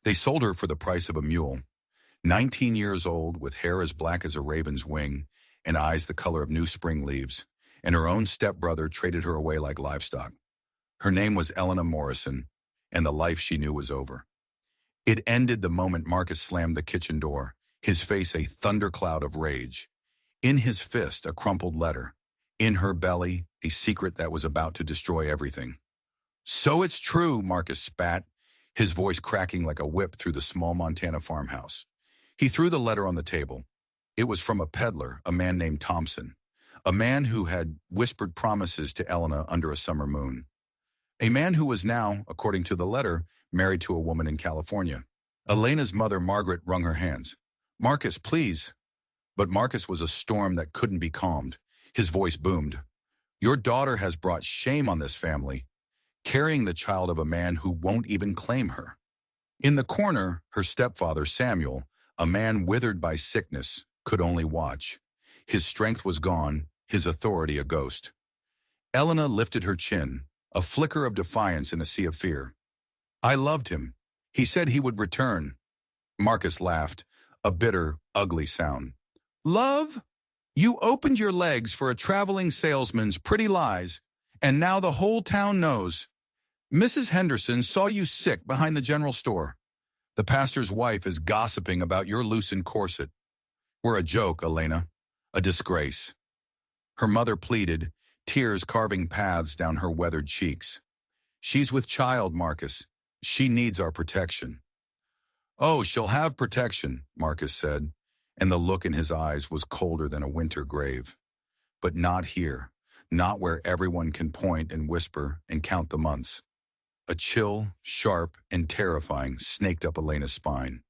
They sold her for the price of a mule. 19 years old, with hair as black as a raven's wing and eyes the color of new spring leaves, and her own stepbrother traded her away like livestock. Her name was Elena Morrison, and the life she knew was over. It ended the moment Marcus slammed the kitchen door, his face a thundercloud of rage. In his fist, a crumpled letter. In her belly, a secret that was about to destroy everything. "So it's true," Marcus spat, his voice cracking like a whip through the small Montana farmhouse. He threw the letter on the table. It was from a peddler, a man named Thompson, a man who had whispered promises to Elena under a summer moon. A man who was now, according to the letter, married to a woman in California. Elena's mother, Margaret, wrung her hands. "Marcus, please." But Marcus was a storm that couldn't be calmed. His voice boomed. "Your daughter has brought shame on this family, carrying the child of a man who won't even claim her." In the corner, her stepfather, Samuel, a man withered by sickness, could only watch. His strength was gone, his authority a ghost. Elena lifted her chin, a flicker of defiance in a sea of fear. "I loved him. He said he would return." Marcus laughed, a bitter, ugly sound. "Love? You opened your legs for a traveling salesman's pretty lies, and now the whole town knows. Mrs. Henderson saw you sick behind the general store. The pastor's wife is gossiping about your loosened corset. We're a joke, Elena, a disgrace." Her mother pleaded, tears carving paths down her weathered cheeks. "She's with child, Marcus. She needs our protection." "Oh, she'll have protection," Marcus said, and the look in his eyes was colder than a winter grave. "But not here, not where everyone can point and whisper and count the months." A chill, sharp, and terrifying snaked up Elena's spine.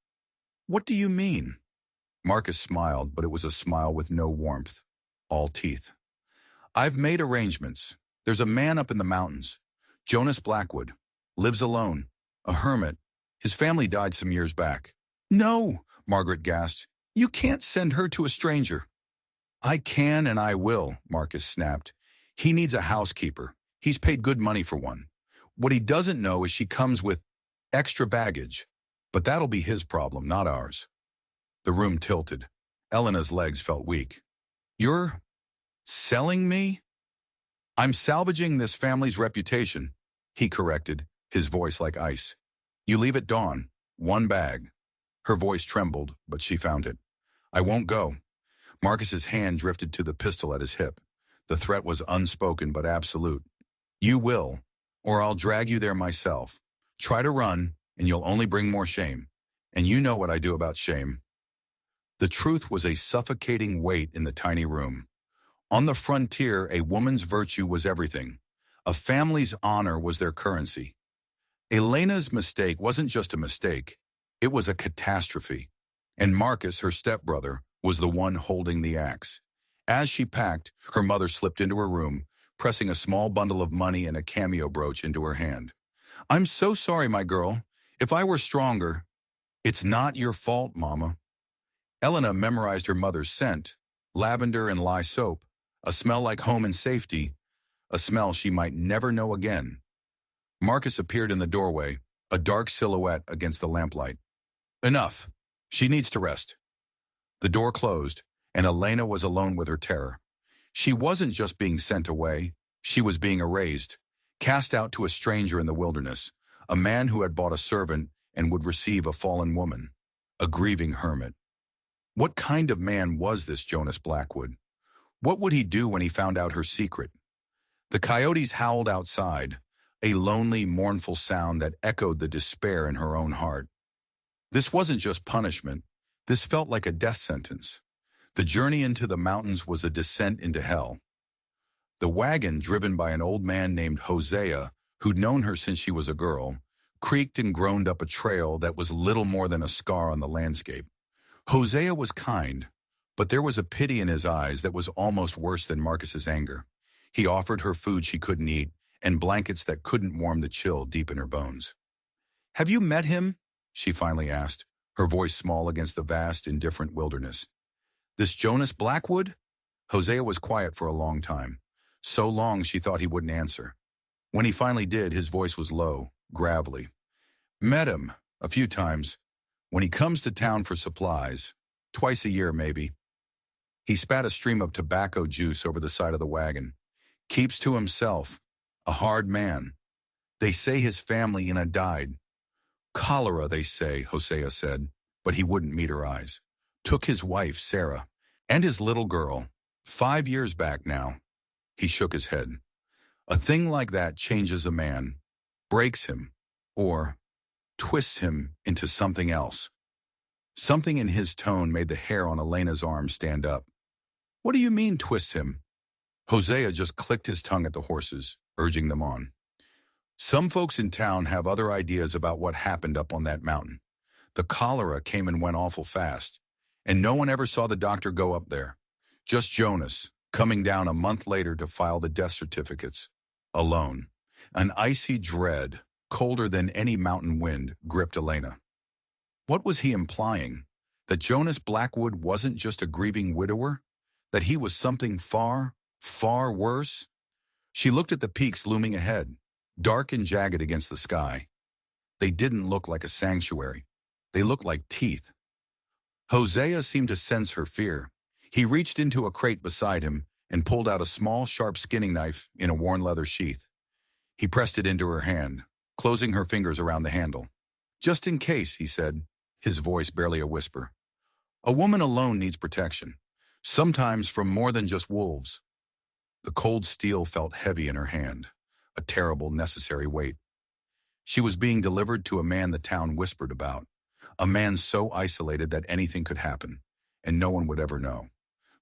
"What do you mean?" Marcus smiled, but it was a smile with no warmth, all teeth. "I've made arrangements. There's a man up in the mountains, Jonas Blackwood, lives alone, a hermit. His family died some years back." "No," Margaret gasped. "You can't send her to a stranger." "I can and I will," Marcus snapped. "He needs a housekeeper. He's paid good money for one. What he doesn't know is she comes with extra baggage. But that'll be his problem, not ours." The room tilted. Elena's legs felt weak. "You're selling me?" "I'm salvaging this family's reputation," he corrected, his voice like ice. "You leave at dawn. 1 bag." Her voice trembled, but she found it. "I won't go." Marcus's hand drifted to the pistol at his hip. The threat was unspoken but absolute. "You will, or I'll drag you there myself. Try to run, and you'll only bring more shame. And you know what I do about shame." The truth was a suffocating weight in the tiny room. On the frontier, a woman's virtue was everything. A family's honor was their currency. Elena's mistake wasn't just a mistake. It was a catastrophe. And Marcus, her stepbrother, was the one holding the axe. As she packed, her mother slipped into her room, pressing a small bundle of money and a cameo brooch into her hand. "I'm so sorry, my girl. If I were stronger—" "It's not your fault, Mama." Elena memorized her mother's scent, lavender and lye soap, a smell like home and safety, a smell she might never know again. Marcus appeared in the doorway, a dark silhouette against the lamplight. "Enough. She needs to rest." The door closed, and Elena was alone with her terror. She wasn't just being sent away, she was being erased, cast out to a stranger in the wilderness, a man who had bought a servant and would receive a fallen woman, a grieving hermit. What kind of man was this Jonas Blackwood? What would he do when he found out her secret? The coyotes howled outside, a lonely, mournful sound that echoed the despair in her own heart. This wasn't just punishment. This felt like a death sentence. The journey into the mountains was a descent into hell. The wagon, driven by an old man named Hosea, who'd known her since she was a girl, creaked and groaned up a trail that was little more than a scar on the landscape. Hosea was kind, but there was a pity in his eyes that was almost worse than Marcus's anger. He offered her food she couldn't eat and blankets that couldn't warm the chill deep in her bones. "Have you met him?" she finally asked, her voice small against the vast, indifferent wilderness. "This Jonas Blackwood?" Hosea was quiet for a long time. So long she thought he wouldn't answer. When he finally did, his voice was low, gravelly. "Met him. A few times. When he comes to town for supplies. Twice a year, maybe. He spat a stream of tobacco juice over the side of the wagon. Keeps to himself. A hard man. They say his family in a died. Cholera, they say, Hosea said, but he wouldn't meet her eyes. Took his wife, Sarah, and his little girl. 5 years back now. He shook his head. A thing like that changes a man, breaks him, or twists him into something else. Something in his tone made the hair on Elena's arm stand up. What do you mean, twists him? Hosea just clicked his tongue at the horses, urging them on. Some folks in town have other ideas about what happened up on that mountain. The cholera came and went awful fast, and no one ever saw the doctor go up there. Just Jonas, coming down a month later to file the death certificates. Alone. An icy dread, colder than any mountain wind, gripped Elena. What was he implying? That Jonas Blackwood wasn't just a grieving widower? That he was something far, far worse? She looked at the peaks looming ahead, dark and jagged against the sky. They didn't look like a sanctuary. They looked like teeth. Hosea seemed to sense her fear. He reached into a crate beside him and pulled out a small, sharp skinning knife in a worn leather sheath. He pressed it into her hand, closing her fingers around the handle. Just in case, he said, his voice barely a whisper. A woman alone needs protection, sometimes from more than just wolves. The cold steel felt heavy in her hand, a terrible, necessary weight. She was being delivered to a man the town whispered about, a man so isolated that anything could happen, and no one would ever know.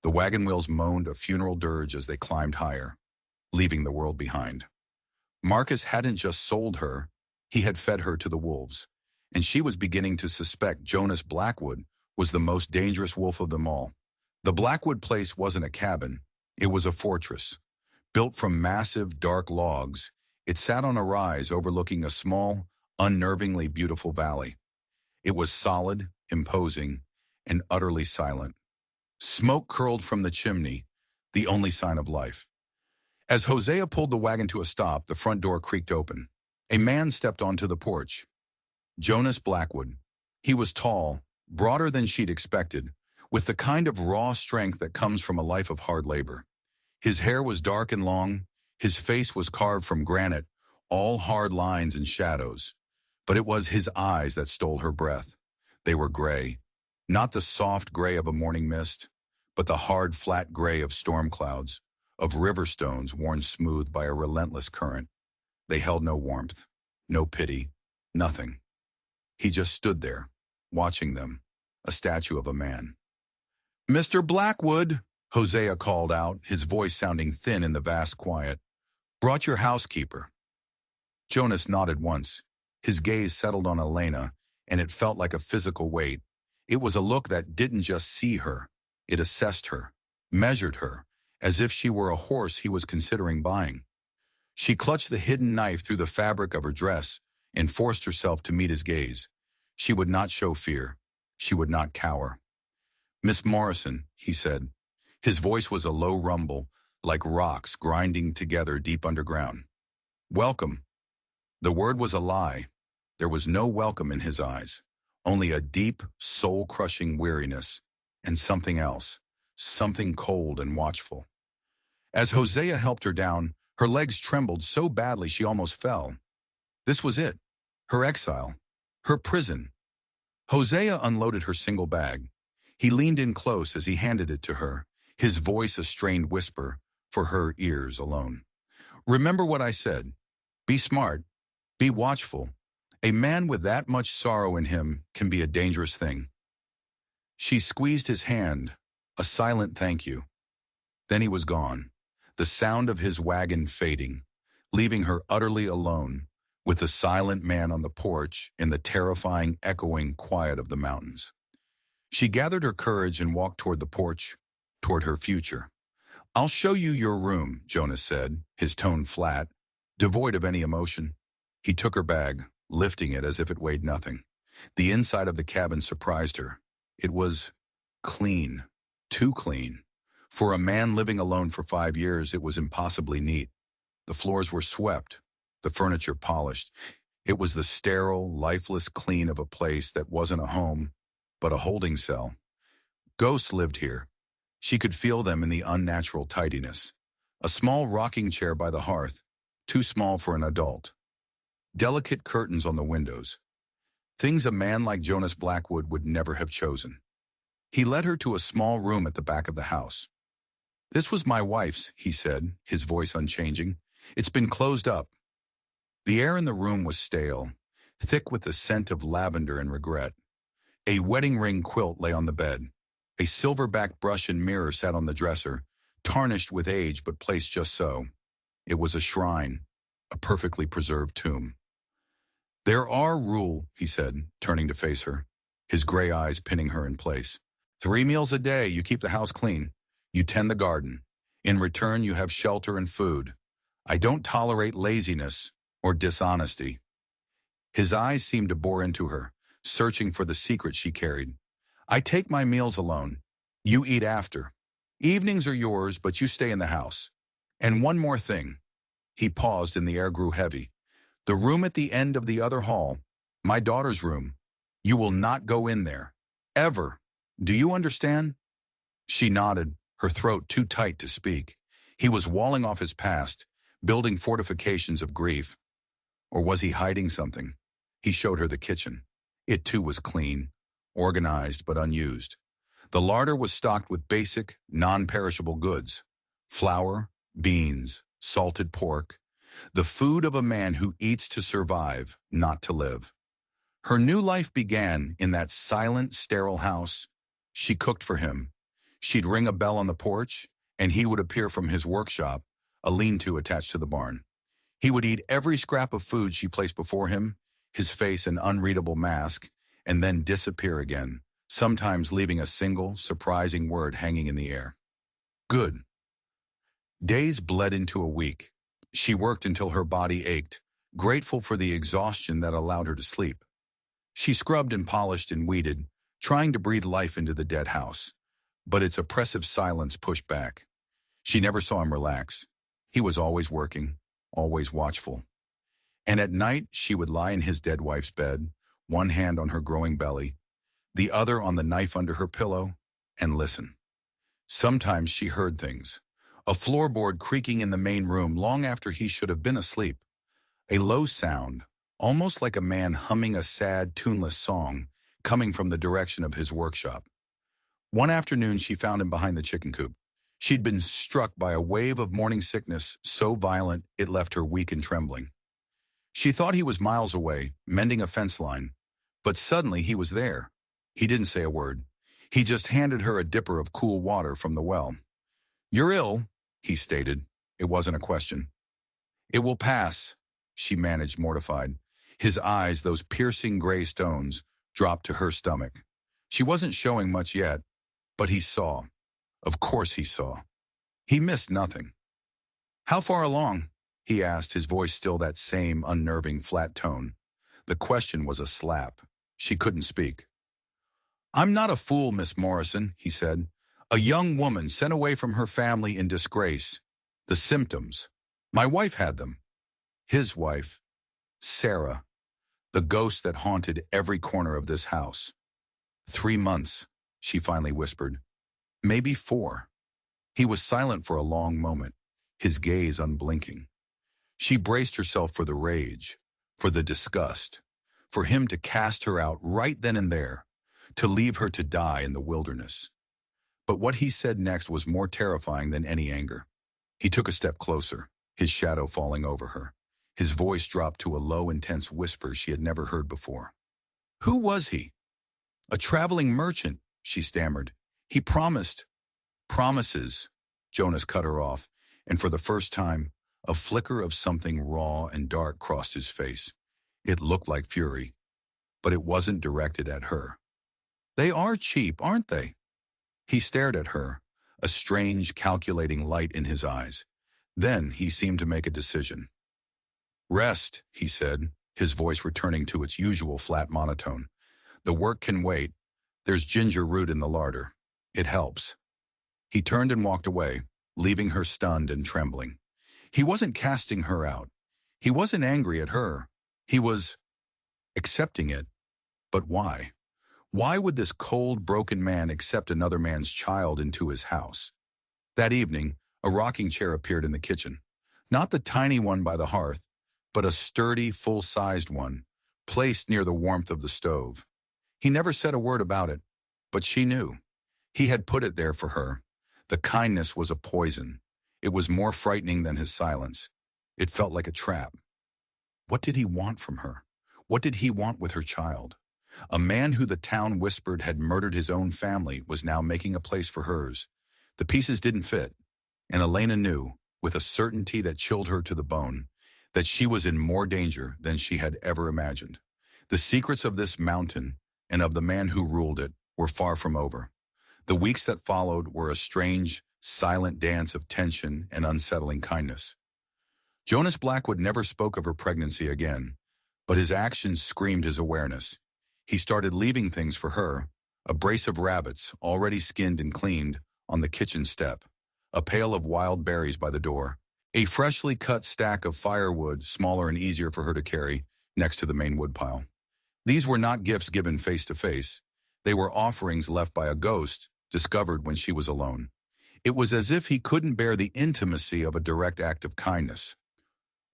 The wagon wheels moaned a funeral dirge as they climbed higher, leaving the world behind. Marcus hadn't just sold her, he had fed her to the wolves, and she was beginning to suspect Jonas Blackwood was the most dangerous wolf of them all. The Blackwood place wasn't a cabin, it was a fortress. Built from massive, dark logs, it sat on a rise overlooking a small, unnervingly beautiful valley. It was solid, imposing, and utterly silent. Smoke curled from the chimney, the only sign of life. As Hosea pulled the wagon to a stop, the front door creaked open. A man stepped onto the porch. Jonas Blackwood. He was tall, broader than she'd expected, with the kind of raw strength that comes from a life of hard labor. His hair was dark and long, his face was carved from granite, all hard lines and shadows. But it was his eyes that stole her breath. They were gray, not the soft gray of a morning mist, but the hard, flat gray of storm clouds, of river stones worn smooth by a relentless current. They held no warmth, no pity, nothing. He just stood there, watching them, a statue of a man. Mr. Blackwood, Hosea called out, his voice sounding thin in the vast quiet. Brought your housekeeper. Jonas nodded once. His gaze settled on Elena, and it felt like a physical weight. It was a look that didn't just see her. It assessed her, measured her, as if she were a horse he was considering buying. She clutched the hidden knife through the fabric of her dress and forced herself to meet his gaze. She would not show fear. She would not cower. Miss Morrison, he said. His voice was a low rumble, like rocks grinding together deep underground. Welcome. The word was a lie. There was no welcome in his eyes, only a deep, soul-crushing weariness, and something else, something cold and watchful. As Hosea helped her down, her legs trembled so badly she almost fell. This was it, her exile, her prison. Hosea unloaded her single bag. He leaned in close as he handed it to her, his voice a strained whisper, for her ears alone. Remember what I said. Be smart. Be watchful. A man with that much sorrow in him can be a dangerous thing. She squeezed his hand, a silent thank you. Then he was gone, the sound of his wagon fading, leaving her utterly alone with the silent man on the porch in the terrifying, echoing quiet of the mountains. She gathered her courage and walked toward the porch, toward her future. I'll show you your room, Jonas said, his tone flat, devoid of any emotion. He took her bag, lifting it as if it weighed nothing. The inside of the cabin surprised her. It was clean, too clean. For a man living alone for 5 years, it was impossibly neat. The floors were swept, the furniture polished. It was the sterile, lifeless clean of a place that wasn't a home, but a holding cell. Ghosts lived here. She could feel them in the unnatural tidiness. A small rocking chair by the hearth, too small for an adult. Delicate curtains on the windows. Things a man like Jonas Blackwood would never have chosen. He led her to a small room at the back of the house. "This was my wife's," he said, his voice unchanging. "It's been closed up." The air in the room was stale, thick with the scent of lavender and regret. A wedding ring quilt lay on the bed. A silverback brush and mirror sat on the dresser, tarnished with age but placed just so. It was a shrine, a perfectly preserved tomb. "There are rules," he said, turning to face her, his gray eyes pinning her in place. "3 meals a day, you keep the house clean. You tend the garden. In return, you have shelter and food. I don't tolerate laziness or dishonesty." His eyes seemed to bore into her, searching for the secret she carried. "I take my meals alone. You eat after. Evenings are yours, but you stay in the house. And one more thing." He paused and the air grew heavy. "The room at the end of the other hall, my daughter's room. You will not go in there. Ever. Do you understand?" She nodded, her throat too tight to speak. He was walling off his past, building fortifications of grief. Or was he hiding something? He showed her the kitchen. It too was clean, organized but unused. The larder was stocked with basic, non-perishable goods. Flour, beans, salted pork. The food of a man who eats to survive, not to live. Her new life began in that silent, sterile house. She cooked for him. She'd ring a bell on the porch, and he would appear from his workshop, a lean-to attached to the barn. He would eat every scrap of food she placed before him, his face an unreadable mask, and then disappear again, sometimes leaving a single, surprising word hanging in the air. Good. Days bled into a week. She worked until her body ached, grateful for the exhaustion that allowed her to sleep. She scrubbed and polished and weeded, trying to breathe life into the dead house. But its oppressive silence pushed back. She never saw him relax. He was always working, always watchful. And at night, she would lie in his dead wife's bed, one hand on her growing belly, the other on the knife under her pillow, and listen. Sometimes she heard things. A floorboard creaking in the main room long after he should have been asleep. A low sound, almost like a man humming a sad, tuneless song, coming from the direction of his workshop. One afternoon, she found him behind the chicken coop. She'd been struck by a wave of morning sickness so violent it left her weak and trembling. She thought he was miles away, mending a fence line. But suddenly he was there. He didn't say a word. He just handed her a dipper of cool water from the well. "You're ill," he stated. It wasn't a question. "It will pass," she managed, mortified. His eyes, those piercing gray stones, dropped to her stomach. She wasn't showing much yet, but he saw. Of course he saw. He missed nothing. "How far along?" he asked, his voice still that same unnerving flat tone. The question was a slap. She couldn't speak. "I'm not a fool, Miss Morrison," he said. "A young woman sent away from her family in disgrace. The symptoms. My wife had them. His wife, Sarah, the ghost that haunted every corner of this house. 3 months," she finally whispered. "Maybe 4. He was silent for a long moment, his gaze unblinking. She braced herself for the rage, for the disgust, for him to cast her out right then and there, to leave her to die in the wilderness. But what he said next was more terrifying than any anger. He took a step closer, his shadow falling over her. His voice dropped to a low, intense whisper she had never heard before. "Who was he?" "A traveling merchant," she stammered. "He promised." "Promises," Jonas cut her off, and for the first time, a flicker of something raw and dark crossed his face. It looked like fury, but it wasn't directed at her. "They are cheap, aren't they?" He stared at her, a strange, calculating light in his eyes. Then he seemed to make a decision. "Rest," he said, his voice returning to its usual flat monotone. "The work can wait. There's ginger root in the larder. It helps." He turned and walked away, leaving her stunned and trembling. He wasn't casting her out. He wasn't angry at her. He was accepting it, but why? Why would this cold, broken man accept another man's child into his house? That evening, a rocking chair appeared in the kitchen. Not the tiny one by the hearth, but a sturdy, full-sized one, placed near the warmth of the stove. He never said a word about it, but she knew. He had put it there for her. The kindness was a poison. It was more frightening than his silence. It felt like a trap. What did he want from her? What did he want with her child? A man who the town whispered had murdered his own family was now making a place for hers. The pieces didn't fit, and Elena knew, with a certainty that chilled her to the bone, that she was in more danger than she had ever imagined. The secrets of this mountain, and of the man who ruled it, were far from over. The weeks that followed were a strange, silent dance of tension and unsettling kindness. Jonas Blackwood never spoke of her pregnancy again, but his actions screamed his awareness. He started leaving things for her: a brace of rabbits, already skinned and cleaned, on the kitchen step, a pail of wild berries by the door, a freshly cut stack of firewood, smaller and easier for her to carry, next to the main woodpile. These were not gifts given face to face. They were offerings left by a ghost, discovered when she was alone. It was as if he couldn't bear the intimacy of a direct act of kindness.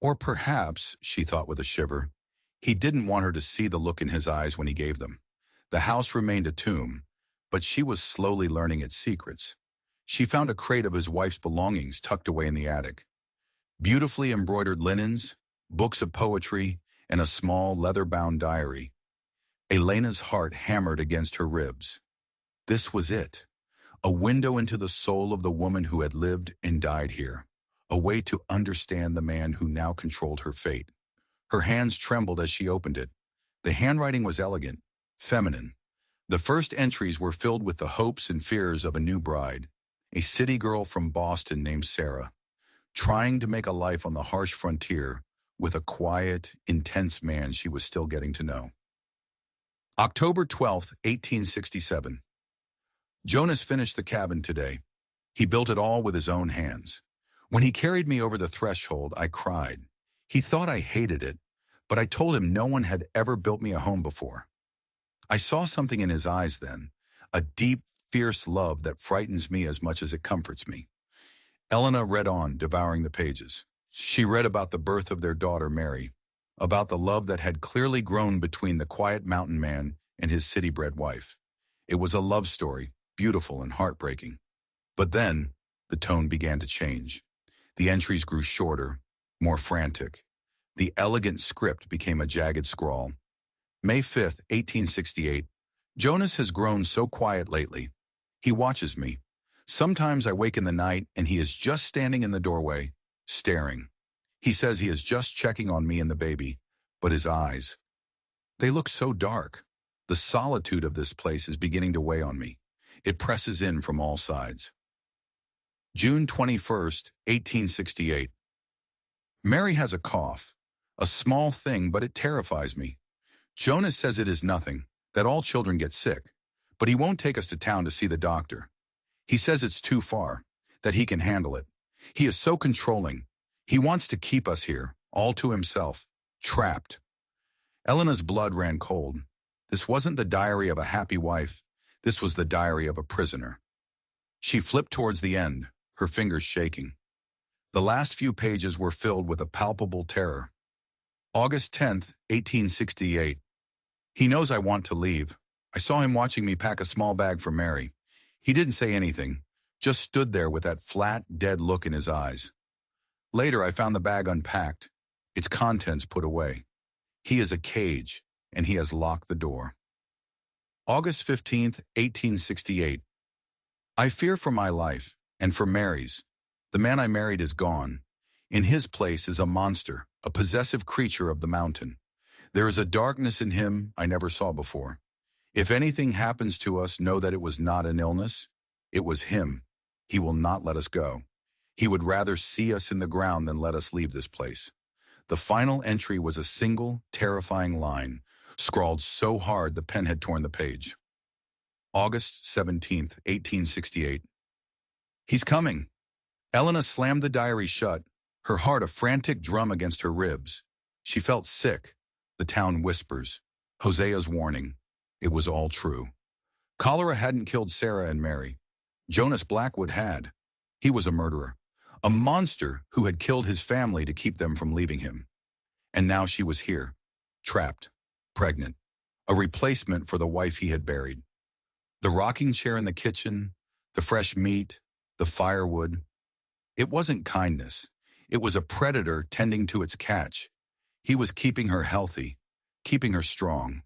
Or perhaps, she thought with a shiver, he didn't want her to see the look in his eyes when he gave them. The house remained a tomb, but she was slowly learning its secrets. She found a crate of his wife's belongings tucked away in the attic. Beautifully embroidered linens, books of poetry, and a small leather-bound diary. Elena's heart hammered against her ribs. This was it. A window into the soul of the woman who had lived and died here. A way to understand the man who now controlled her fate. Her hands trembled as she opened it. The handwriting was elegant, feminine. The first entries were filled with the hopes and fears of a new bride, a city girl from Boston named Sarah, trying to make a life on the harsh frontier with a quiet, intense man she was still getting to know. October 12th, 1867. Jonas finished the cabin today. He built it all with his own hands. When he carried me over the threshold, I cried. He thought I hated it, but I told him no one had ever built me a home before. I saw something in his eyes then, a deep, fierce love that frightens me as much as it comforts me. Elena read on, devouring the pages. She read about the birth of their daughter, Mary, about the love that had clearly grown between the quiet mountain man and his city-bred wife. It was a love story, beautiful and heartbreaking. But then, the tone began to change. The entries grew shorter, more frantic. The elegant script became a jagged scrawl. May 5th, 1868. Jonas has grown so quiet lately. He watches me. Sometimes I wake in the night and he is just standing in the doorway, staring. He says he is just checking on me and the baby, but his eyes, they look so dark. The solitude of this place is beginning to weigh on me. It presses in from all sides. June 21st, 1868. Mary has a cough. A small thing, but it terrifies me. Jonas says it is nothing, that all children get sick, but he won't take us to town to see the doctor. He says it's too far, that he can handle it. He is so controlling. He wants to keep us here, all to himself, trapped. Elena's blood ran cold. This wasn't the diary of a happy wife. This was the diary of a prisoner. She flipped towards the end, her fingers shaking. The last few pages were filled with a palpable terror. August 10th, 1868. He knows I want to leave. I saw him watching me pack a small bag for Mary. He didn't say anything, just stood there with that flat, dead look in his eyes. Later, I found the bag unpacked, its contents put away. He is a cage, and he has locked the door. August 15th, 1868. I fear for my life, and for Mary's. The man I married is gone. In his place is a monster, a possessive creature of the mountain. There is a darkness in him I never saw before. If anything happens to us, know that it was not an illness. It was him. He will not let us go. He would rather see us in the ground than let us leave this place. The final entry was a single, terrifying line, scrawled so hard the pen had torn the page. August 17th, 1868. He's coming. Elena slammed the diary shut, her heart a frantic drum against her ribs. She felt sick, The town whispers. Hosea's warning. It was all true. Cholera hadn't killed Sarah and Mary. Jonas Blackwood had. He was a murderer. A monster who had killed his family to keep them from leaving him. And now she was here. Trapped. Pregnant. A replacement for the wife he had buried. The rocking chair in the kitchen, the fresh meat, the firewood. It wasn't kindness. It was a predator tending to its catch. He was keeping her healthy, keeping her strong.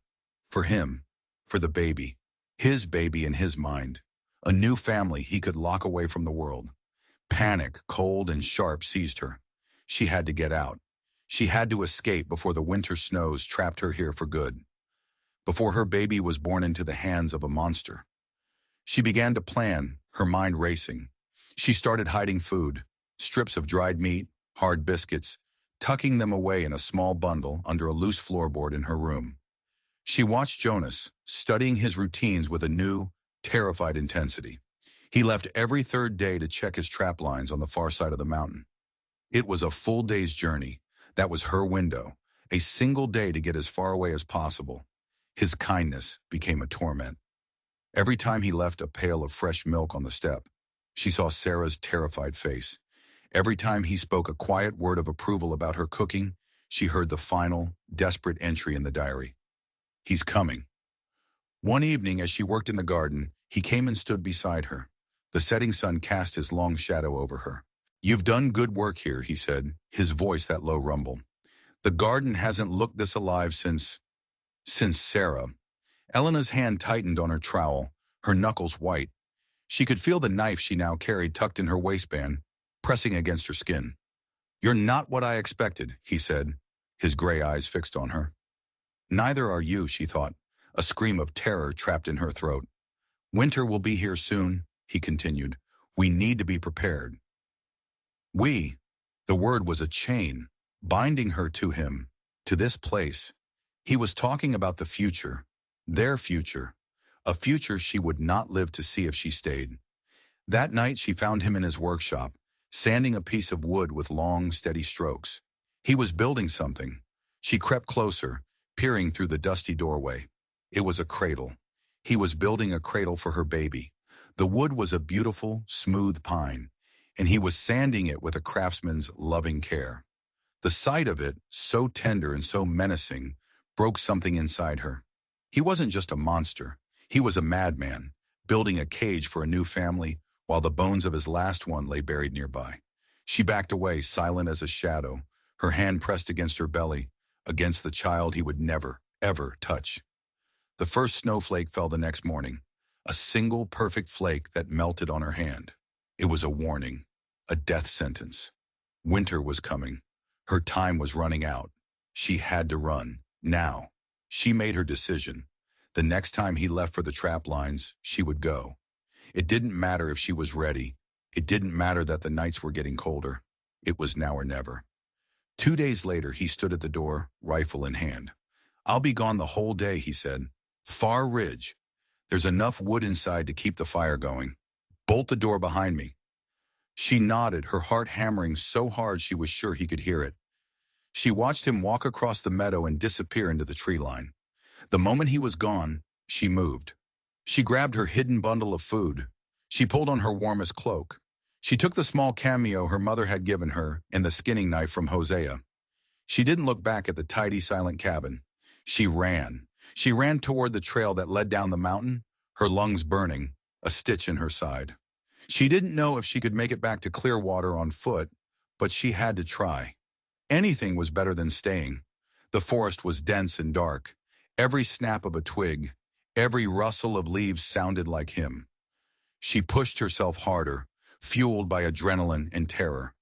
For him, for the baby. His baby in his mind. A new family he could lock away from the world. Panic, cold and sharp, seized her. She had to get out. She had to escape before the winter snows trapped her here for good. Before her baby was born into the hands of a monster. She began to plan, her mind racing. She started hiding food, strips of dried meat, hard biscuits, tucking them away in a small bundle under a loose floorboard in her room. She watched Jonas, studying his routines with a new, terrified intensity. He left every third day to check his trap lines on the far side of the mountain. It was a full day's journey. That was her window, a single day to get as far away as possible. His kindness became a torment. Every time he left a pail of fresh milk on the step, she saw Sarah's terrified face. Every time he spoke a quiet word of approval about her cooking, she heard the final, desperate entry in the diary. He's coming. One evening, as she worked in the garden, he came and stood beside her. The setting sun cast his long shadow over her. "You've done good work here," he said, his voice that low rumble. "The garden hasn't looked this alive since Sarah." Elena's hand tightened on her trowel, her knuckles white. She could feel the knife she now carried tucked in her waistband, pressing against her skin. "You're not what I expected," he said, his gray eyes fixed on her. "Neither are you," she thought, a scream of terror trapped in her throat. "Winter will be here soon," he continued. "We need to be prepared." We. The word was a chain, binding her to him, to this place. He was talking about the future, their future, a future she would not live to see if she stayed. That night she found him in his workshop, sanding a piece of wood with long, steady strokes. He was building something. She crept closer, peering through the dusty doorway. It was a cradle. He was building a cradle for her baby. The wood was a beautiful, smooth pine, and he was sanding it with a craftsman's loving care. The sight of it, so tender and so menacing, broke something inside her. He wasn't just a monster. He was a madman, building a cage for a new family, while the bones of his last one lay buried nearby. She backed away, silent as a shadow, her hand pressed against her belly, against the child he would never, ever touch. The first snowflake fell the next morning, a single perfect flake that melted on her hand. It was a warning, a death sentence. Winter was coming. Her time was running out. She had to run, now. She made her decision. The next time he left for the trap lines, she would go. It didn't matter if she was ready. It didn't matter that the nights were getting colder. It was now or never. 2 days later, he stood at the door, rifle in hand. "I'll be gone the whole day," he said. "Far Ridge. There's enough wood inside to keep the fire going. Bolt the door behind me." She nodded, her heart hammering so hard she was sure he could hear it. She watched him walk across the meadow and disappear into the tree line. The moment he was gone, she moved. She grabbed her hidden bundle of food. She pulled on her warmest cloak. She took the small cameo her mother had given her and the skinning knife from Hosea. She didn't look back at the tidy, silent cabin. She ran. She ran toward the trail that led down the mountain, her lungs burning, a stitch in her side. She didn't know if she could make it back to Clearwater on foot, but she had to try. Anything was better than staying. The forest was dense and dark. Every snap of a twig, every rustle of leaves sounded like him. She pushed herself harder, fueled by adrenaline and terror.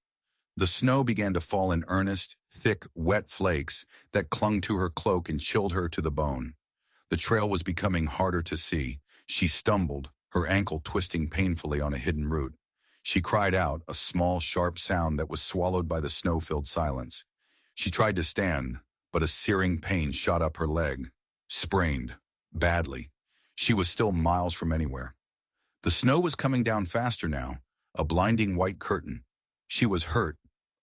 The snow began to fall in earnest, thick, wet flakes that clung to her cloak and chilled her to the bone. The trail was becoming harder to see. She stumbled, her ankle twisting painfully on a hidden root. She cried out, a small, sharp sound that was swallowed by the snow-filled silence. She tried to stand, but a searing pain shot up her leg. Sprained. Badly. She was still miles from anywhere. The snow was coming down faster now, a blinding white curtain. She was hurt,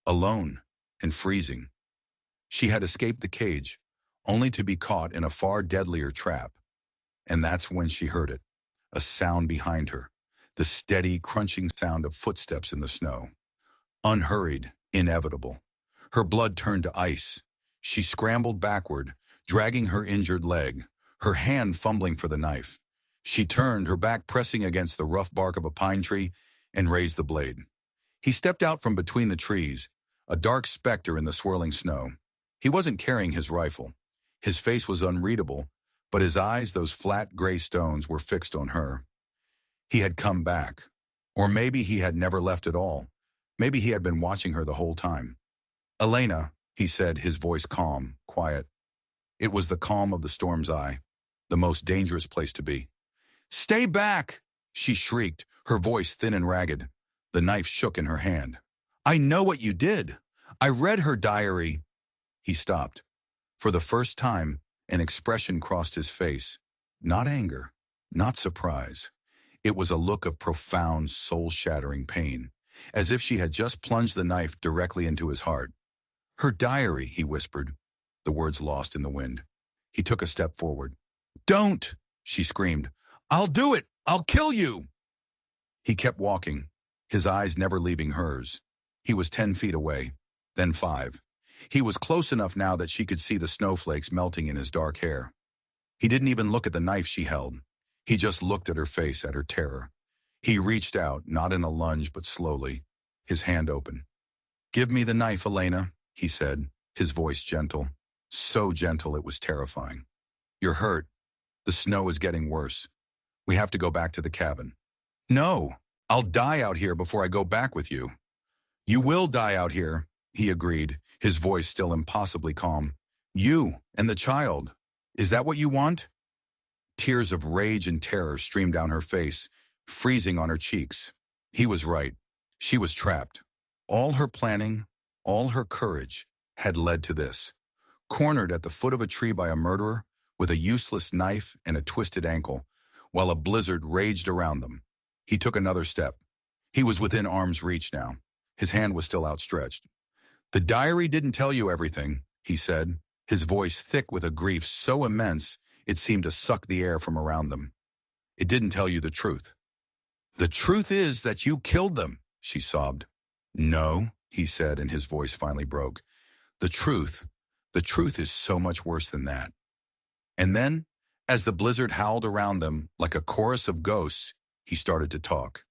alone, and freezing. She had escaped the cage, only to be caught in a far deadlier trap. And that's when she heard it, a sound behind her, the steady, crunching sound of footsteps in the snow. Unhurried, inevitable. Her blood turned to ice. She scrambled backward, dragging her injured leg, her hand fumbling for the knife. She turned, her back pressing against the rough bark of a pine tree, and raised the blade. He stepped out from between the trees, a dark specter in the swirling snow. He wasn't carrying his rifle. His face was unreadable, but his eyes, those flat gray stones, were fixed on her. He had come back. Or maybe he had never left at all. Maybe he had been watching her the whole time. "Elena," he said, his voice calm, quiet. It was the calm of the storm's eye, the most dangerous place to be. "Stay back!" she shrieked, her voice thin and ragged. The knife shook in her hand. "I know what you did. I read her diary." He stopped. For the first time, an expression crossed his face. Not anger, not surprise. It was a look of profound, soul-shattering pain, as if she had just plunged the knife directly into his heart. "Her diary," he whispered, the words lost in the wind. He took a step forward. "Don't!" she screamed. "I'll do it! I'll kill you!" He kept walking, his eyes never leaving hers. He was 10 feet away, then 5. He was close enough now that she could see the snowflakes melting in his dark hair. He didn't even look at the knife she held. He just looked at her face, at her terror. He reached out, not in a lunge, but slowly, his hand open. "Give me the knife, Elena," he said, his voice gentle. So gentle it was terrifying. "You're hurt. The snow is getting worse. We have to go back to the cabin." "No, I'll die out here before I go back with you." "You will die out here," he agreed, his voice still impossibly calm. "You and the child. Is that what you want?" Tears of rage and terror streamed down her face, freezing on her cheeks. He was right. She was trapped. All her planning, all her courage, had led to this. Cornered at the foot of a tree by a murderer, with a useless knife and a twisted ankle, while a blizzard raged around them. He took another step. He was within arm's reach now. His hand was still outstretched. "The diary didn't tell you everything," he said, his voice thick with a grief so immense it seemed to suck the air from around them. "It didn't tell you the truth." "The truth is that you killed them," she sobbed. "No," he said, and his voice finally broke. The truth is so much worse than that." And then, as the blizzard howled around them like a chorus of ghosts, he started to talk.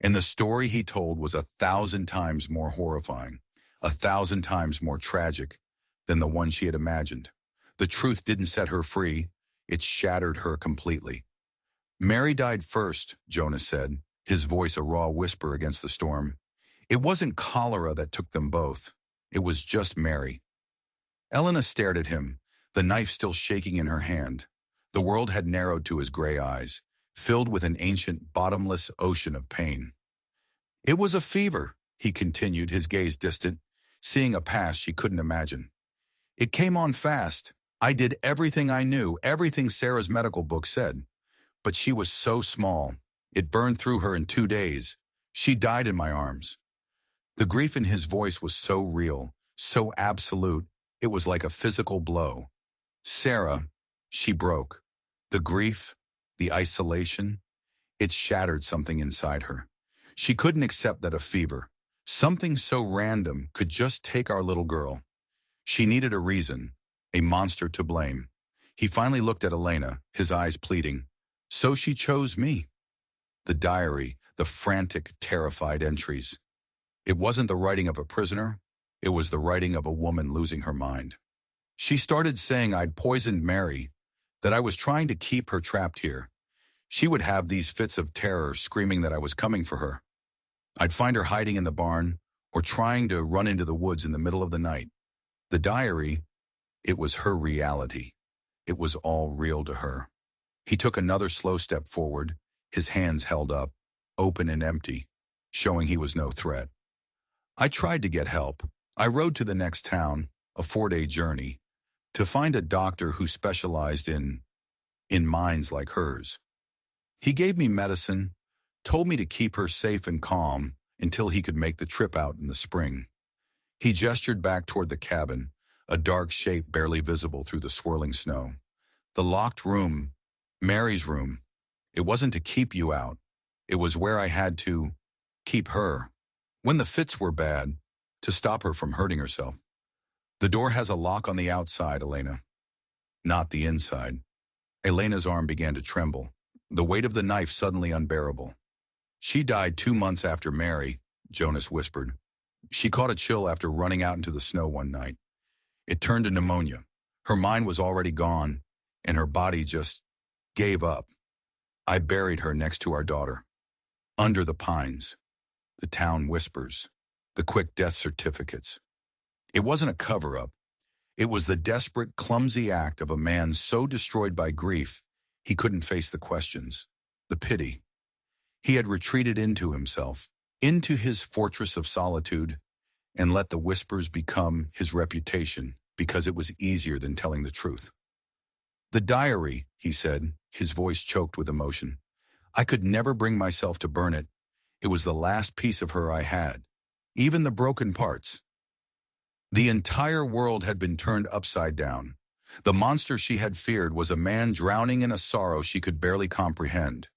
And the story he told was 1,000 times more horrifying, 1,000 times more tragic than the one she had imagined. The truth didn't set her free, it shattered her completely. "Mary died first," Jonas said, his voice a raw whisper against the storm. "It wasn't cholera that took them both. It was just Mary." Elena stared at him, the knife still shaking in her hand. The world had narrowed to his gray eyes, filled with an ancient, bottomless ocean of pain. "It was a fever," he continued, his gaze distant, seeing a past she couldn't imagine. "It came on fast. I did everything I knew, everything Sarah's medical book said. But she was so small. It burned through her in 2 days. She died in my arms." The grief in his voice was so real, so absolute, it was like a physical blow. Sarah, she broke. The grief, the isolation, it shattered something inside her. She couldn't accept that a fever, something so random, could just take our little girl. She needed a reason, a monster to blame. He finally looked at Elena, his eyes pleading. "So she chose me." The diary, the frantic, terrified entries. It wasn't the writing of a prisoner. It was the writing of a woman losing her mind. She started saying I'd poisoned Mary, that I was trying to keep her trapped here. She would have these fits of terror, screaming that I was coming for her. I'd find her hiding in the barn or trying to run into the woods in the middle of the night. The diary, it was her reality. It was all real to her. He took another slow step forward, his hands held up, open and empty, showing he was no threat. "I tried to get help. I rode to the next town, a 4-day journey, to find a doctor who specialized in minds like hers. He gave me medicine, told me to keep her safe and calm until he could make the trip out in the spring." He gestured back toward the cabin, a dark shape barely visible through the swirling snow. The locked room, Mary's room. It wasn't to keep you out. It was where I had to keep her. When the fits were bad, to stop her from hurting herself. The door has a lock on the outside, Elena, not the inside. Elena's arm began to tremble, the weight of the knife suddenly unbearable. She died 2 months after Mary, Jonas whispered. She caught a chill after running out into the snow one night. It turned to pneumonia. Her mind was already gone, and her body just gave up. I buried her next to our daughter. Under the pines. The town whispers. The quick death certificates. It wasn't a cover-up. It was the desperate, clumsy act of a man so destroyed by grief, he couldn't face the questions, the pity. He had retreated into himself, into his fortress of solitude, and let the whispers become his reputation because it was easier than telling the truth. The diary, he said, his voice choked with emotion. I could never bring myself to burn it. It was the last piece of her I had. Even the broken parts. The entire world had been turned upside down. The monster she had feared was a man drowning in a sorrow she could barely comprehend.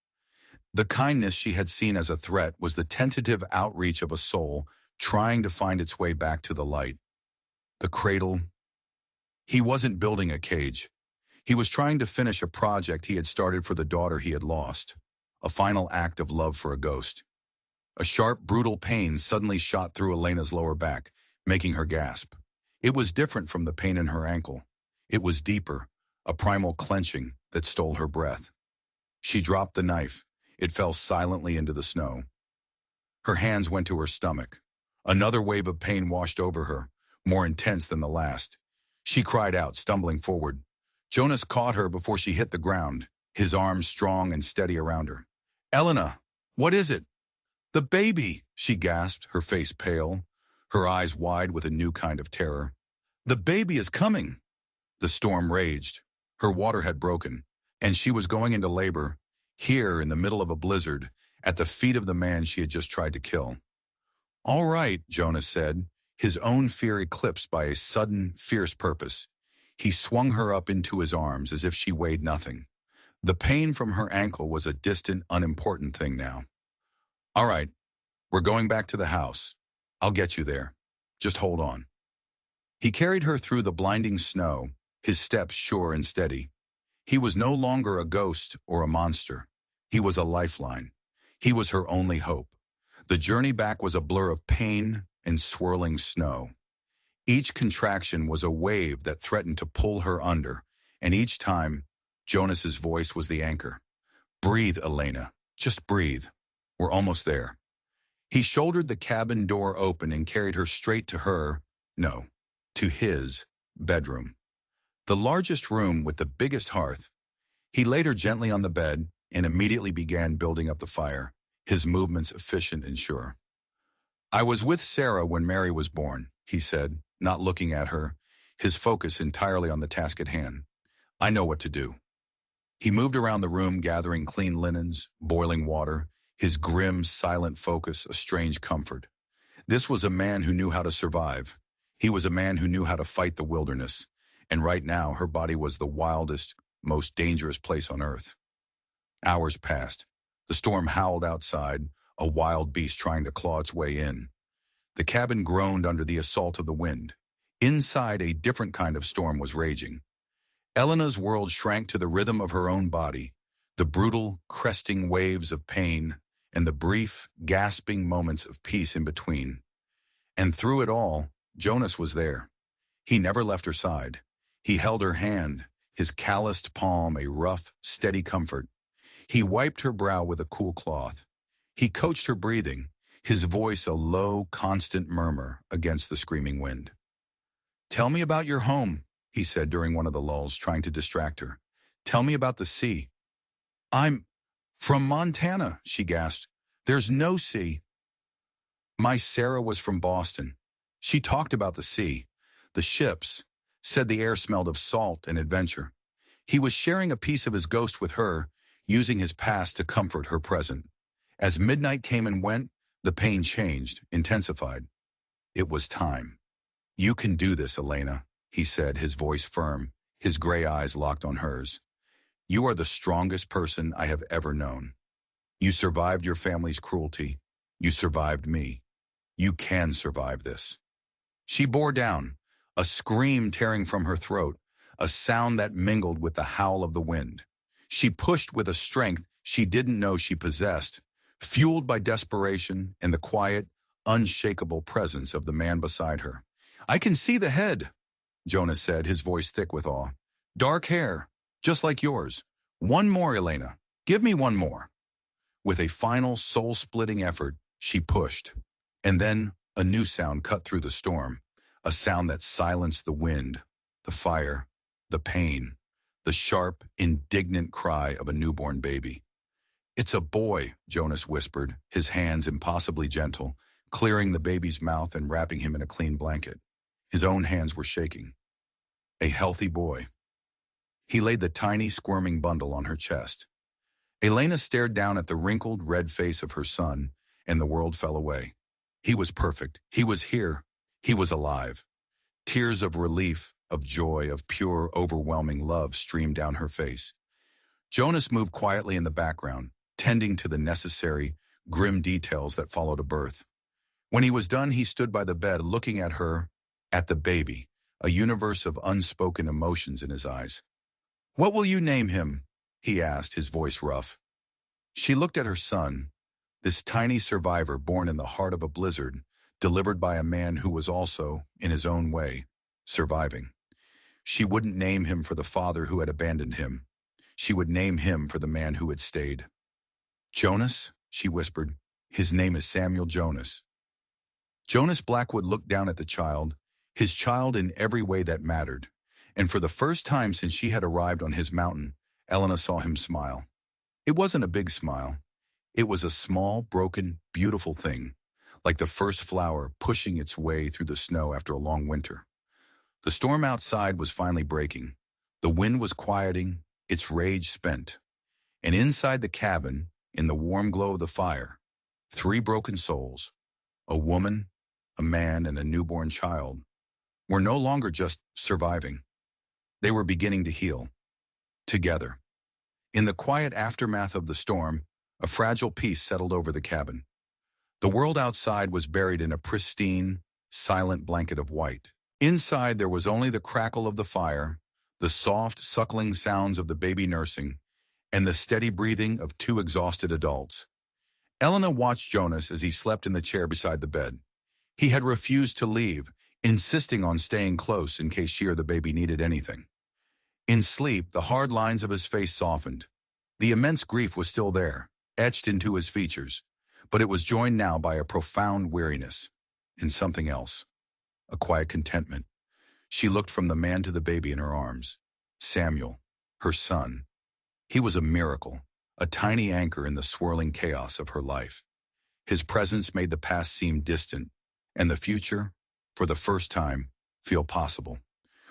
The kindness she had seen as a threat was the tentative outreach of a soul trying to find its way back to the light. The cradle. He wasn't building a cage. He was trying to finish a project he had started for the daughter he had lost. A final act of love for a ghost. A sharp, brutal pain suddenly shot through Elena's lower back, making her gasp. It was different from the pain in her ankle. It was deeper, a primal clenching that stole her breath. She dropped the knife. It fell silently into the snow. Her hands went to her stomach. Another wave of pain washed over her, more intense than the last. She cried out, stumbling forward. Jonas caught her before she hit the ground, his arms strong and steady around her. Elena, what is it? The baby, she gasped, her face pale, her eyes wide with a new kind of terror. The baby is coming. The storm raged. Her water had broken, and she was going into labor, here in the middle of a blizzard, at the feet of the man she had just tried to kill. All right, Jonas said, his own fear eclipsed by a sudden, fierce purpose. He swung her up into his arms as if she weighed nothing. The pain from her ankle was a distant, unimportant thing now. All right, we're going back to the house. I'll get you there. Just hold on. He carried her through the blinding snow, his steps sure and steady. He was no longer a ghost or a monster. He was a lifeline. He was her only hope. The journey back was a blur of pain and swirling snow. Each contraction was a wave that threatened to pull her under, and each time, Jonas's voice was the anchor. Breathe, Elena. Just breathe. We're almost there. He shouldered the cabin door open and carried her straight to his bedroom. The largest room with the biggest hearth. He laid her gently on the bed and immediately began building up the fire, his movements efficient and sure. I was with Sarah when Mary was born, he said, not looking at her, his focus entirely on the task at hand. I know what to do. He moved around the room gathering clean linens, boiling water, his grim, silent focus a strange comfort. This was a man who knew how to survive. He was a man who knew how to fight the wilderness, and right now her body was the wildest, most dangerous place on earth. Hours passed. The storm howled outside, a wild beast trying to claw its way in. The cabin groaned under the assault of the wind. Inside, a different kind of storm was raging. Elena's world shrank to the rhythm of her own body, the brutal, cresting waves of pain, and the brief, gasping moments of peace in between. And through it all, Jonas was there. He never left her side. He held her hand, his calloused palm a rough, steady comfort. He wiped her brow with a cool cloth. He coached her breathing, his voice a low, constant murmur against the screaming wind. Tell me about your home, he said during one of the lulls, trying to distract her. Tell me about the sea. I'm from Montana, she gasped. There's no sea. My Sarah was from Boston. She talked about the sea, the ships, said the air smelled of salt and adventure. He was sharing a piece of his ghost with her, using his past to comfort her present. As midnight came and went, the pain changed, intensified. It was time. You can do this, Elena. he said, his voice firm, his gray eyes locked on hers. You are the strongest person I have ever known. You survived your family's cruelty. You survived me. You can survive this. She bore down, a scream tearing from her throat, a sound that mingled with the howl of the wind. She pushed with a strength she didn't know she possessed, fueled by desperation and the quiet, unshakable presence of the man beside her. I can see the head, Jonas said, his voice thick with awe. Dark hair, just like yours. One more, Elena. Give me one more. With a final soul-splitting effort, she pushed. And then a new sound cut through the storm, a sound that silenced the wind, the fire, the pain, the sharp, indignant cry of a newborn baby. It's a boy, Jonas whispered, his hands impossibly gentle, clearing the baby's mouth and wrapping him in a clean blanket. His own hands were shaking. A healthy boy. He laid the tiny, squirming bundle on her chest. Elena stared down at the wrinkled, red face of her son, and the world fell away. He was perfect. He was here. He was alive. Tears of relief, of joy, of pure, overwhelming love streamed down her face. Jonas moved quietly in the background, tending to the necessary, grim details that followed a birth. When he was done, he stood by the bed, looking at her, at the baby, a universe of unspoken emotions in his eyes. What will you name him? He asked, his voice rough. She looked at her son, this tiny survivor born in the heart of a blizzard, delivered by a man who was also, in his own way, surviving. She wouldn't name him for the father who had abandoned him. She would name him for the man who had stayed. Jonas, she whispered. His name is Samuel Jonas. Jonas Blackwood looked down at the child, his child in every way that mattered. And for the first time since she had arrived on his mountain, Elena saw him smile. It wasn't a big smile. It was a small, broken, beautiful thing, like the first flower pushing its way through the snow after a long winter. The storm outside was finally breaking. The wind was quieting, its rage spent. And inside the cabin, in the warm glow of the fire, 3 broken souls, a woman, a man, and a newborn child, were no longer just surviving. They were beginning to heal. Together. In the quiet aftermath of the storm, a fragile peace settled over the cabin. The world outside was buried in a pristine, silent blanket of white. Inside there was only the crackle of the fire, the soft, suckling sounds of the baby nursing, and the steady breathing of 2 exhausted adults. Elena watched Jonas as he slept in the chair beside the bed. He had refused to leave, insisting on staying close in case she or the baby needed anything. In sleep, the hard lines of his face softened. The immense grief was still there, etched into his features, but it was joined now by a profound weariness, and something else, a quiet contentment. She looked from the man to the baby in her arms. Samuel, her son. He was a miracle, a tiny anchor in the swirling chaos of her life. His presence made the past seem distant, and the future, for the first time, feel possible.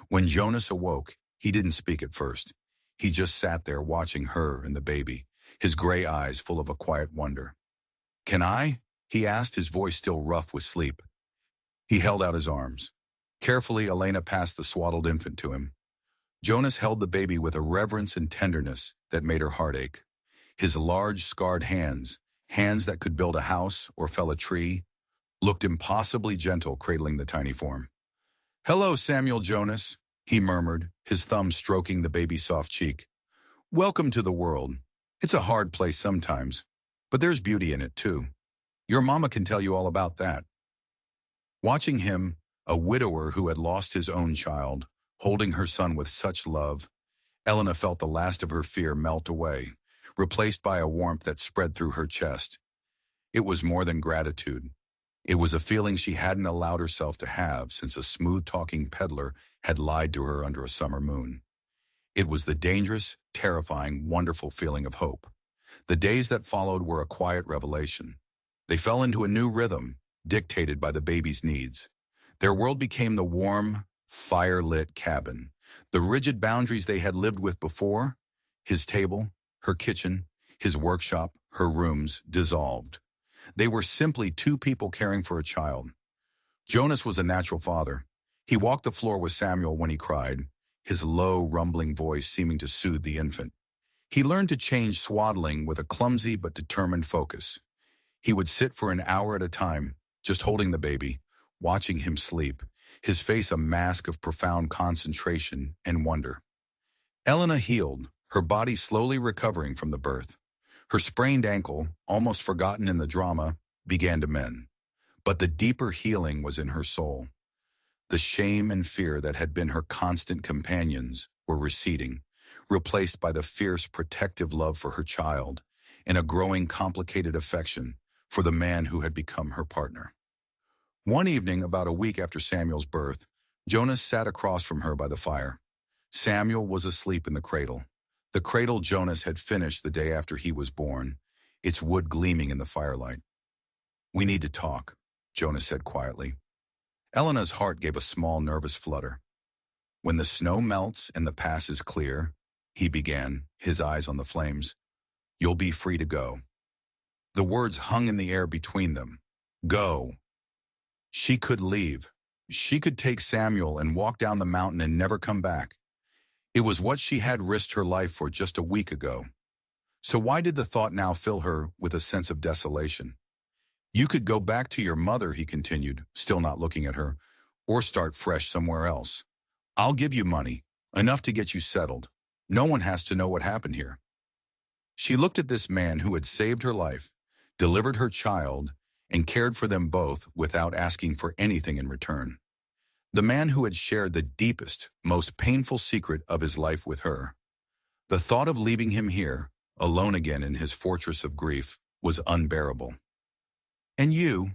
When Jonas awoke, he didn't speak at first. He just sat there watching her and the baby, his gray eyes full of a quiet wonder. Can I? He asked, his voice still rough with sleep. He held out his arms. Carefully, Elena passed the swaddled infant to him. Jonas held the baby with a reverence and tenderness that made her heart ache. His large, scarred hands, hands that could build a house or fell a tree, looked impossibly gentle cradling the tiny form. Hello, Samuel Jonas, he murmured, his thumb stroking the baby's soft cheek. Welcome to the world. It's a hard place sometimes, but there's beauty in it too. Your mama can tell you all about that. Watching him, a widower who had lost his own child, holding her son with such love, Elena felt the last of her fear melt away, replaced by a warmth that spread through her chest. It was more than gratitude. It was a feeling she hadn't allowed herself to have since a smooth-talking peddler had lied to her under a summer moon. It was the dangerous, terrifying, wonderful feeling of hope. The days that followed were a quiet revelation. They fell into a new rhythm, dictated by the baby's needs. Their world became the warm, fire-lit cabin. The rigid boundaries they had lived with before, his table, her kitchen, his workshop, her rooms, dissolved. They were simply 2 people caring for a child. Jonas was a natural father. He walked the floor with Samuel when he cried, his low, rumbling voice seeming to soothe the infant. He learned to change swaddling with a clumsy but determined focus. He would sit for an hour at a time, just holding the baby, watching him sleep, his face a mask of profound concentration and wonder. Elena healed, her body slowly recovering from the birth. Her sprained ankle, almost forgotten in the drama, began to mend. But the deeper healing was in her soul. The shame and fear that had been her constant companions were receding, replaced by the fierce protective love for her child and a growing complicated affection for the man who had become her partner. One evening, about a week after Samuel's birth, Jonas sat across from her by the fire. Samuel was asleep in the cradle Jonas had finished the day after he was born, its wood gleaming in the firelight. "We need to talk," Jonas said quietly. Elena's heart gave a small nervous flutter. "When the snow melts and the pass is clear," he began, his eyes on the flames, "you'll be free to go." The words hung in the air between them. Go. She could leave. She could take Samuel and walk down the mountain and never come back. It was what she had risked her life for just a week ago. So why did the thought now fill her with a sense of desolation? "You could go back to your mother," he continued, still not looking at her, "or start fresh somewhere else. I'll give you money, enough to get you settled. No one has to know what happened here." She looked at this man who had saved her life, delivered her child, and cared for them both without asking for anything in return. The man who had shared the deepest, most painful secret of his life with her. The thought of leaving him here, alone again in his fortress of grief, was unbearable. "And you?"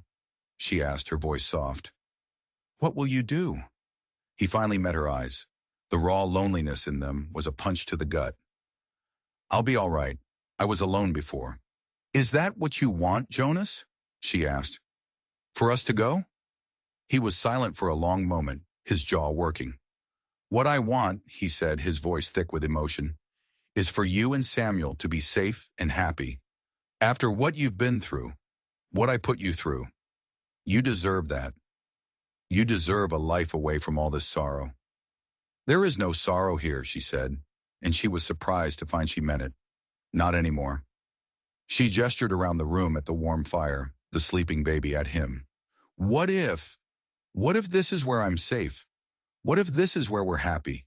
she asked, her voice soft. "What will you do?" He finally met her eyes. The raw loneliness in them was a punch to the gut. "I'll be all right. I was alone before." "Is that what you want, Jonas?" she asked. "For us to go?" He was silent for a long moment, his jaw working. "What I want," he said, his voice thick with emotion, "is for you and Samuel to be safe and happy. After what you've been through, what I put you through, you deserve that. You deserve a life away from all this sorrow." "There is no sorrow here," she said, and she was surprised to find she meant it. "Not anymore." She gestured around the room at the warm fire, the sleeping baby at him. What if this is where I'm safe? What if this is where we're happy?"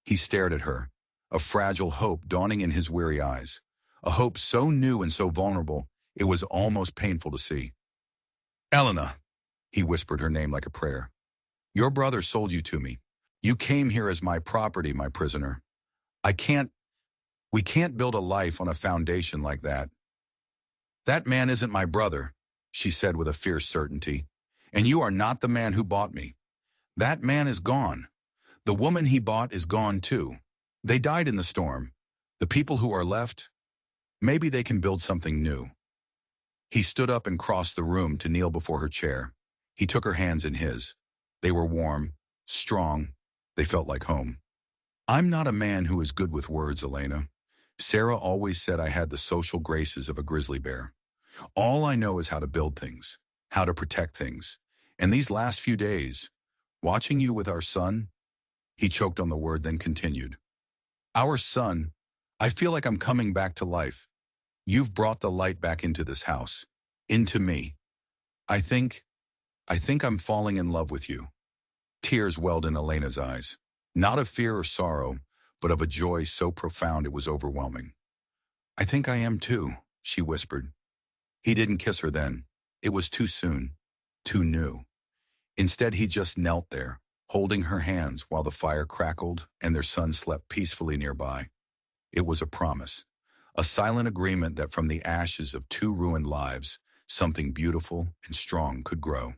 He stared at her, a fragile hope dawning in his weary eyes, a hope so new and so vulnerable it was almost painful to see. "Elena," he whispered her name like a prayer. "Your brother sold you to me. You came here as my property, my prisoner. I can't, we can't build a life on a foundation like that." "That man isn't my brother," she said with a fierce certainty, "and you are not the man who bought me. That man is gone. The woman he bought is gone too. They died in the storm. The people who are left, maybe they can build something new." He stood up and crossed the room to kneel before her chair. He took her hands in his. They were warm, strong. They felt like home. "I'm not a man who is good with words, Elena. Sarah always said I had the social graces of a grizzly bear. All I know is how to build things, how to protect things. And these last few days, watching you with our son," he choked on the word, then continued, "our son, I feel like I'm coming back to life. You've brought the light back into this house, into me. I think, I think I'm falling in love with you." Tears welled in Elena's eyes, not of fear or sorrow, but of a joy so profound it was overwhelming. "I think I am too," she whispered. He didn't kiss her then. It was too soon, too new. Instead, he just knelt there, holding her hands while the fire crackled and their son slept peacefully nearby. It was a promise, a silent agreement that from the ashes of two ruined lives, something beautiful and strong could grow.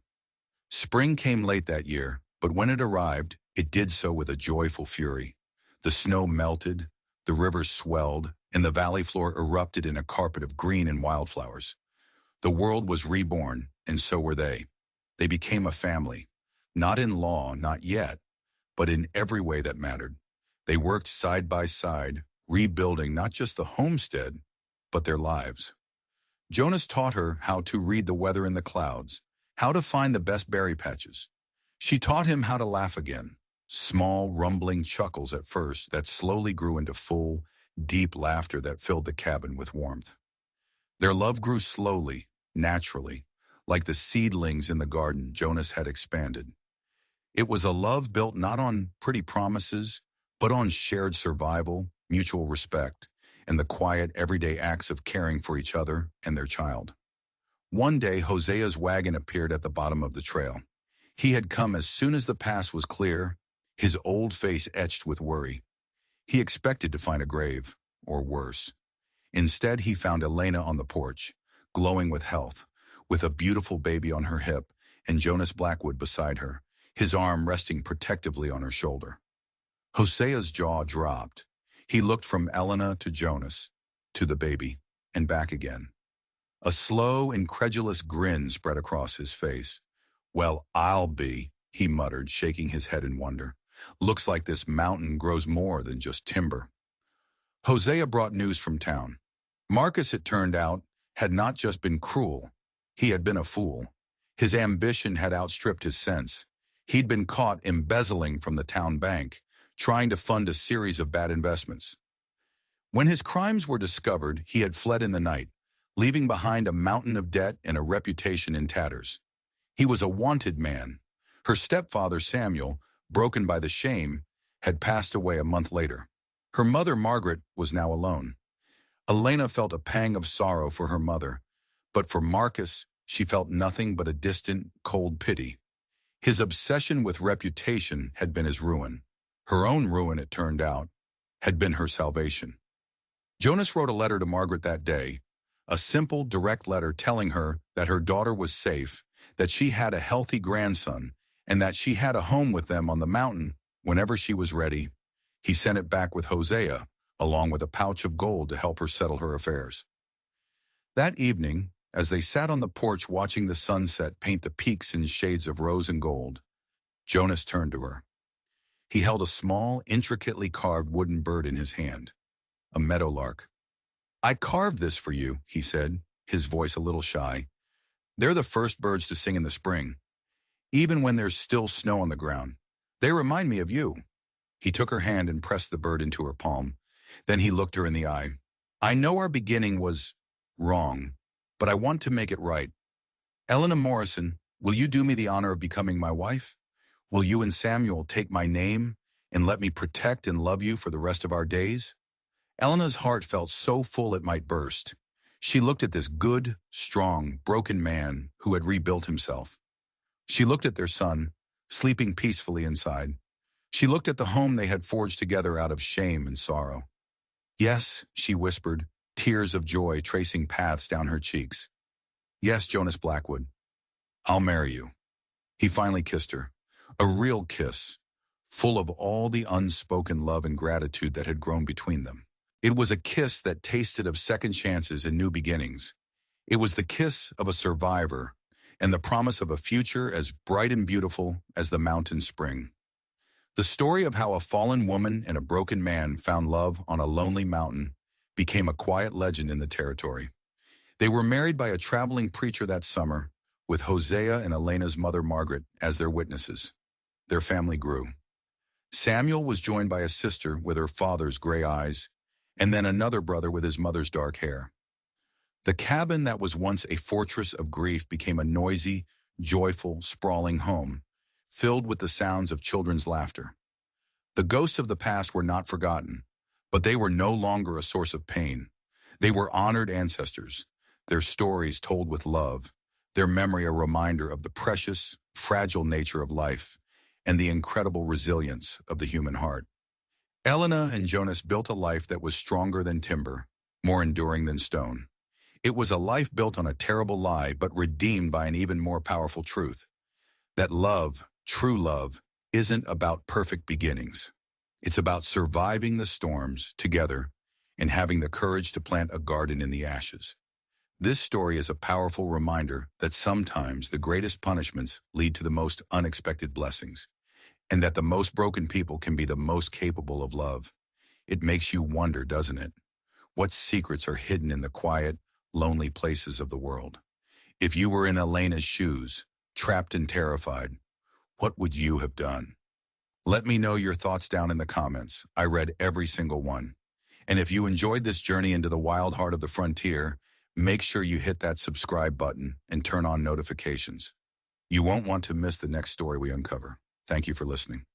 Spring came late that year, but when it arrived, it did so with a joyful fury. The snow melted, the rivers swelled, and the valley floor erupted in a carpet of green and wildflowers. The world was reborn, and so were they. They became a family, not in law, not yet, but in every way that mattered. They worked side by side, rebuilding not just the homestead, but their lives. Jonas taught her how to read the weather in the clouds, how to find the best berry patches. She taught him how to laugh again. Small, rumbling chuckles at first that slowly grew into full, deep laughter that filled the cabin with warmth. Their love grew slowly, naturally, like the seedlings in the garden Jonas had expanded. It was a love built not on pretty promises, but on shared survival, mutual respect, and the quiet, everyday acts of caring for each other and their child. One day, Hosea's wagon appeared at the bottom of the trail. He had come as soon as the pass was clear, his old face etched with worry. He expected to find a grave, or worse. Instead, he found Elena on the porch, glowing with health, with a beautiful baby on her hip and Jonas Blackwood beside her, his arm resting protectively on her shoulder. Hosea's jaw dropped. He looked from Elena to Jonas, to the baby, and back again. A slow, incredulous grin spread across his face. "Well, I'll be," he muttered, shaking his head in wonder. "Looks like this mountain grows more than just timber." Hosea brought news from town. Marcus, it turned out, had not just been cruel. He had been a fool. His ambition had outstripped his sense. He'd been caught embezzling from the town bank, trying to fund a series of bad investments. When his crimes were discovered, he had fled in the night, leaving behind a mountain of debt and a reputation in tatters. He was a wanted man. Her stepfather, Samuel, broken by the shame, had passed away a month later. Her mother, Margaret, was now alone. Elena felt a pang of sorrow for her mother, but for Marcus, she felt nothing but a distant, cold pity. His obsession with reputation had been his ruin. Her own ruin, it turned out, had been her salvation. Jonas wrote a letter to Margaret that day, a simple, direct letter telling her that her daughter was safe, that she had a healthy grandson, and that she had a home with them on the mountain whenever she was ready. He sent it back with Hosea, along with a pouch of gold to help her settle her affairs. That evening, as they sat on the porch watching the sunset paint the peaks in shades of rose and gold, Jonas turned to her. He held a small, intricately carved wooden bird in his hand, a meadowlark. "I carved this for you," he said, his voice a little shy. "They're the first birds to sing in the spring, even when there's still snow on the ground. They remind me of you." He took her hand and pressed the bird into her palm. Then he looked her in the eye. "I know our beginning was wrong, but I want to make it right. Elena Morrison, will you do me the honor of becoming my wife? Will you and Samuel take my name and let me protect and love you for the rest of our days?" Elena's heart felt so full it might burst. She looked at this good, strong, broken man who had rebuilt himself. She looked at their son, sleeping peacefully inside. She looked at the home they had forged together out of shame and sorrow. "Yes," she whispered, tears of joy tracing paths down her cheeks. "Yes, Jonas Blackwood, I'll marry you." He finally kissed her. A real kiss, full of all the unspoken love and gratitude that had grown between them. It was a kiss that tasted of second chances and new beginnings. It was the kiss of a survivor and the promise of a future as bright and beautiful as the mountain spring. The story of how a fallen woman and a broken man found love on a lonely mountain became a quiet legend in the territory. They were married by a traveling preacher that summer, with Hosea and Elena's mother Margaret as their witnesses. Their family grew. Samuel was joined by a sister with her father's gray eyes, and then another brother with his mother's dark hair. The cabin that was once a fortress of grief became a noisy, joyful, sprawling home, filled with the sounds of children's laughter. The ghosts of the past were not forgotten, but they were no longer a source of pain. They were honored ancestors, their stories told with love, their memory a reminder of the precious, fragile nature of life and the incredible resilience of the human heart. Elena and Jonas built a life that was stronger than timber, more enduring than stone. It was a life built on a terrible lie, but redeemed by an even more powerful truth. That love, true love, isn't about perfect beginnings. It's about surviving the storms together and having the courage to plant a garden in the ashes. This story is a powerful reminder that sometimes the greatest punishments lead to the most unexpected blessings, and that the most broken people can be the most capable of love. It makes you wonder, doesn't it? What secrets are hidden in the quiet, lonely places of the world? If you were in Elena's shoes, trapped and terrified, What would you have done? Let me know your thoughts down in the comments. I read every single one. And if you enjoyed this journey into the wild heart of the frontier, make sure you hit that subscribe button and turn on notifications. You won't want to miss the next story we uncover. Thank you for listening.